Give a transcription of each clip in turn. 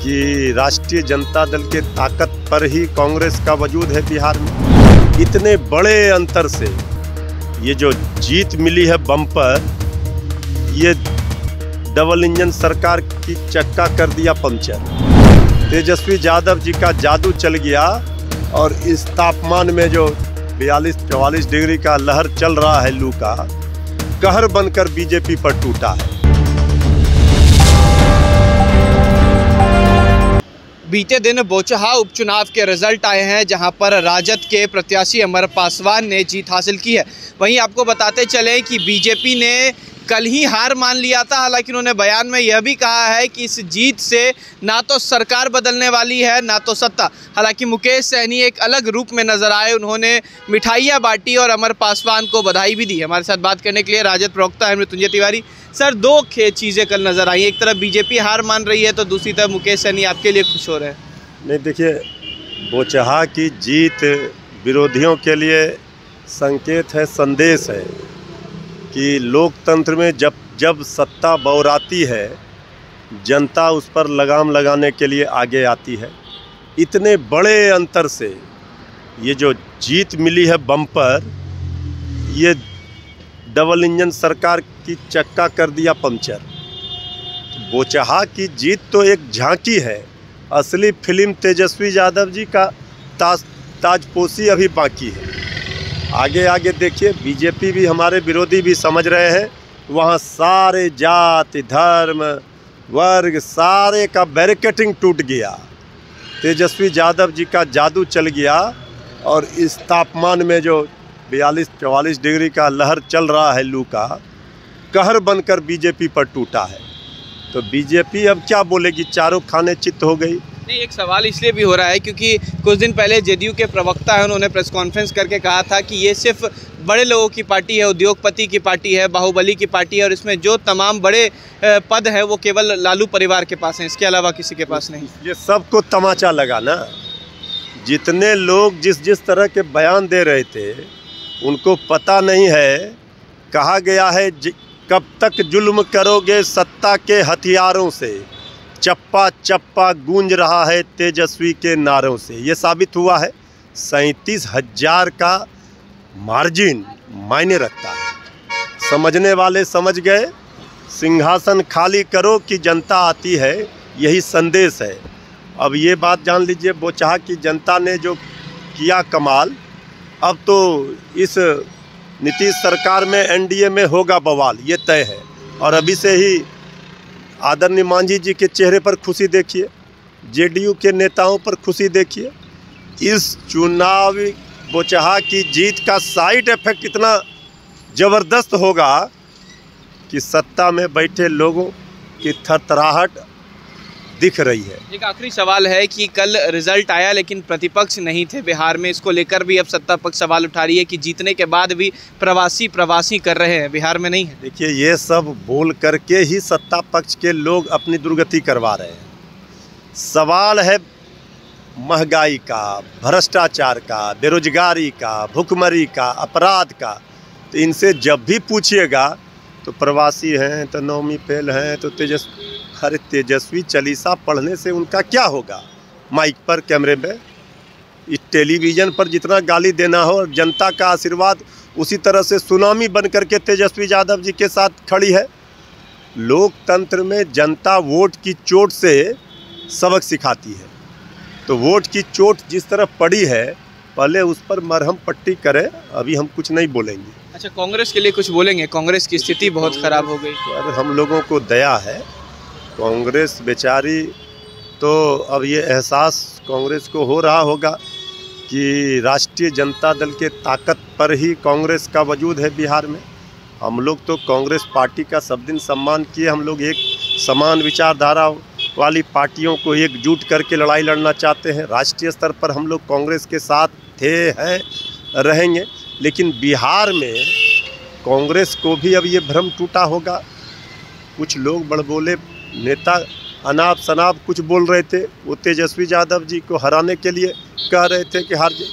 कि राष्ट्रीय जनता दल के ताकत पर ही कांग्रेस का वजूद है बिहार में। इतने बड़े अंतर से ये जो जीत मिली है बम्पर, ये डबल इंजन सरकार की चक्का कर दिया पंचर। तेजस्वी यादव जी का जादू चल गया और इस तापमान में जो 42-44 डिग्री का लहर चल रहा है लू का, कहर बनकर बीजेपी पर टूटा है। बीते दिन बोचहा उपचुनाव के रिजल्ट आए हैं, जहां पर राजद के प्रत्याशी अमर पासवान ने जीत हासिल की है। वहीं आपको बताते चले कि बीजेपी ने कल ही हार मान लिया था। हालांकि उन्होंने बयान में यह भी कहा है कि इस जीत से ना तो सरकार बदलने वाली है ना तो सत्ता। हालांकि मुकेश सहनी एक अलग रूप में नजर आए, उन्होंने मिठाइयाँ बांटी और अमर पासवान को बधाई भी दी। हमारे साथ बात करने के लिए राजद प्रवक्ता है मृत्युंजय तिवारी। सर, दो चीज़ें कल नजर आई, एक तरफ बीजेपी हार मान रही है तो दूसरी तरफ मुकेश सहनी आपके लिए खुश हो रहे हैं। नहीं, देखिए, बोचहा की जीत विरोधियों के लिए संकेत है, संदेश है कि लोकतंत्र में जब सत्ता बौराती है, जनता उस पर लगाम लगाने के लिए आगे आती है। इतने बड़े अंतर से ये जो जीत मिली है बम्पर, ये डबल इंजन सरकार की चक्का कर दिया पंचर। बोचहा की जीत तो एक झांकी है, असली फिल्म तेजस्वी यादव जी का ताजपोशी अभी बाकी है। आगे आगे देखिए, बीजेपी भी, हमारे विरोधी भी समझ रहे हैं, वहाँ सारे जाति धर्म वर्ग सारे का बैरिकेटिंग टूट गया। तेजस्वी यादव जी का जादू चल गया और इस तापमान में जो 42-44 डिग्री का लहर चल रहा है लू का, कहर बनकर बीजेपी पर टूटा है। तो बीजेपी अब क्या बोलेगी, चारों खाने चित्त हो गई। नहीं, एक सवाल इसलिए भी हो रहा है क्योंकि कुछ दिन पहले जेडीयू के प्रवक्ता हैं, उन्होंने प्रेस कॉन्फ्रेंस करके कहा था कि ये सिर्फ बड़े लोगों की पार्टी है, उद्योगपति की पार्टी है, बाहुबली की पार्टी है और इसमें जो तमाम बड़े पद हैं वो केवल लालू परिवार के पास हैं, इसके अलावा किसी के पास नहीं। ये सबको तमाचा लगा ना। जितने लोग जिस तरह के बयान दे रहे थे, उनको पता नहीं है, कहा गया है कब तक जुल्म करोगे सत्ता के हथियारों से, चप्पा चप्पा गूंज रहा है तेजस्वी के नारों से। ये साबित हुआ है 37,000 का मार्जिन मायने रखता है। समझने वाले समझ गए, सिंहासन खाली करो कि जनता आती है, यही संदेश है। अब ये बात जान लीजिए, बोचहा की जनता ने जो किया कमाल, अब तो इस नीतीश सरकार में एनडीए में होगा बवाल, ये तय है। और अभी से ही आदरणीय मांझी जी के चेहरे पर खुशी देखिए, जेडीयू के नेताओं पर खुशी देखिए। इस चुनावी बोचहा की जीत का साइड इफेक्ट इतना ज़बरदस्त होगा कि सत्ता में बैठे लोगों की थरथराहट दिख रही है। एक आखिरी सवाल है कि कल रिजल्ट आया लेकिन प्रतिपक्ष नहीं थे बिहार में, इसको लेकर भी अब सत्ता पक्ष सवाल उठा रही है कि जीतने के बाद भी प्रवासी कर रहे हैं, बिहार में नहीं है। देखिए, ये सब बोल करके ही सत्ता पक्ष के लोग अपनी दुर्गति करवा रहे हैं। सवाल है महंगाई का, भ्रष्टाचार का, बेरोजगारी का, भुखमरी का, अपराध का। तो इनसे जब भी पूछिएगा तो प्रवासी हैं, तो नौवीं फेल हैं, तो तेजस्वी चालीसा पढ़ने से उनका क्या होगा। माइक पर, कैमरे में, इस टेलीविज़न पर जितना गाली देना हो, और जनता का आशीर्वाद उसी तरह से सुनामी बन करके तेजस्वी यादव जी के साथ खड़ी है। लोकतंत्र में जनता वोट की चोट से सबक सिखाती है। तो वोट की चोट जिस तरह पड़ी है, पहले उस पर मरहम पट्टी करें। अभी हम कुछ नहीं बोलेंगे। अच्छा, कांग्रेस के लिए कुछ बोलेंगे? कांग्रेस की स्थिति बहुत ख़राब हो गई। अरे, हम लोगों को दया है, कांग्रेस बेचारी, तो अब ये एहसास कांग्रेस को हो रहा होगा कि राष्ट्रीय जनता दल के ताकत पर ही कांग्रेस का वजूद है बिहार में। हम लोग तो कांग्रेस पार्टी का सब दिन सम्मान किए। हम लोग एक समान विचारधारा वाली पार्टियों को एकजुट करके लड़ाई लड़ना चाहते हैं। राष्ट्रीय स्तर पर हम लोग कांग्रेस के साथ थे, हैं, रहेंगे। लेकिन बिहार में कांग्रेस को भी अब ये भ्रम टूटा होगा। कुछ लोग बड़बोले नेता अनाप शनाप कुछ बोल रहे थे, वो तेजस्वी यादव जी को हराने के लिए कह रहे थे कि हार जाए।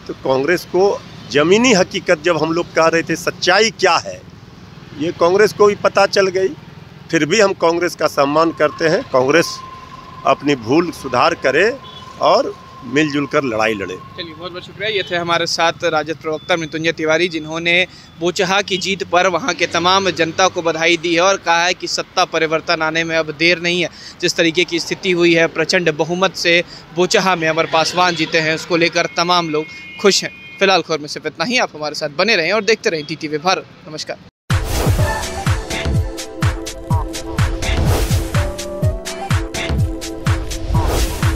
तो कांग्रेस को ज़मीनी हकीकत जब हम लोग कह रहे थे, सच्चाई क्या है, ये कांग्रेस को भी पता चल गई। फिर भी हम कांग्रेस का सम्मान करते हैं। कांग्रेस अपनी भूल सुधार करे और मिलजुल कर लड़ाई लड़े। चलिए, बहुत बहुत शुक्रिया। ये थे हमारे साथ राजद प्रवक्ता मृत्युंजय तिवारी, जिन्होंने बोचहा की जीत पर वहाँ के तमाम जनता को बधाई दी है और कहा है कि सत्ता परिवर्तन आने में अब देर नहीं है। जिस तरीके की स्थिति हुई है, प्रचंड बहुमत से बोचहा में अमर पासवान जीते हैं, उसको लेकर तमाम लोग खुश हैं। फिलहाल खबर में सिर्फ इतना ही। आप हमारे साथ बने रहें और देखते रहें DTV भारत। नमस्कार।